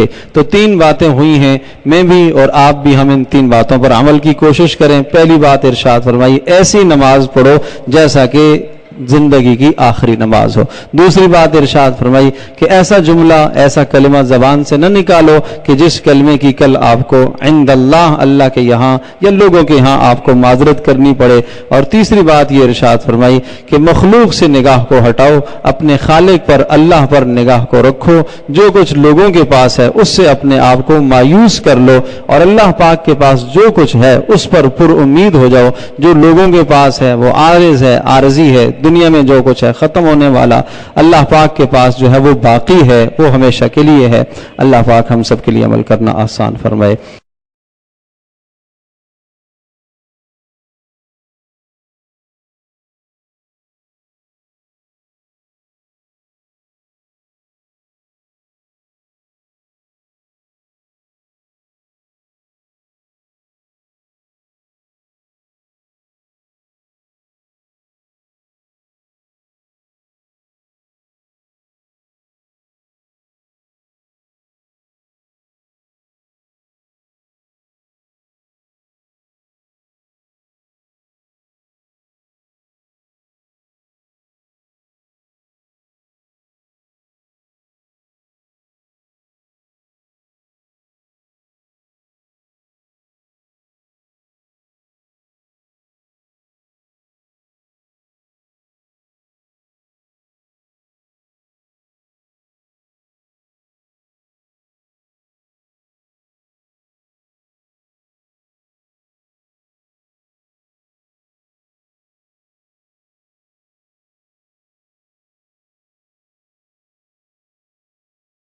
رکھے۔ تو 3 باتیں ہوئی ہیں، میں بھی اور آپ بھی ہم ان 3 باتوں پر عمل کی کوشش کریں۔ پہلی بات ارشاد فرمائی ایسی نماز پڑھو جیسا کہ زندگی کی آخری نماز ہو۔ دوسری بات ارشاد فرمائی کہ ایسا جملہ، ایسا کلمہ زبان سے نہ نکالو کہ جس کلمے کی کل آپ کو عند اللہ، اللہ کے یہاں یا لوگوں کے یہاں آپ کو معذرت کرنی پڑے۔ اور تیسری بات یہ ارشاد فرمائی کہ مخلوق سے نگاہ کو ہٹاؤ، اپنے خالق پر، اللہ پر نگاہ کو رکھو۔ جو کچھ لوگوں کے پاس ہے اس سے اپنے آپ کو مایوس کر لو، اور اللہ پاک کے پاس جو کچھ ہے اس پر پر امید ہو جاؤ۔ جو لوگوں کے پاس ہے وہ عارض ہے، عارضی ہے، دنیا میں جو کچھ ہے ختم ہونے والا، اللہ پاک کے پاس جو ہے وہ باقی ہے، وہ ہمیشہ کے لیے ہے۔ اللہ پاک ہم سب کے لیے عمل کرنا آسان فرمائے۔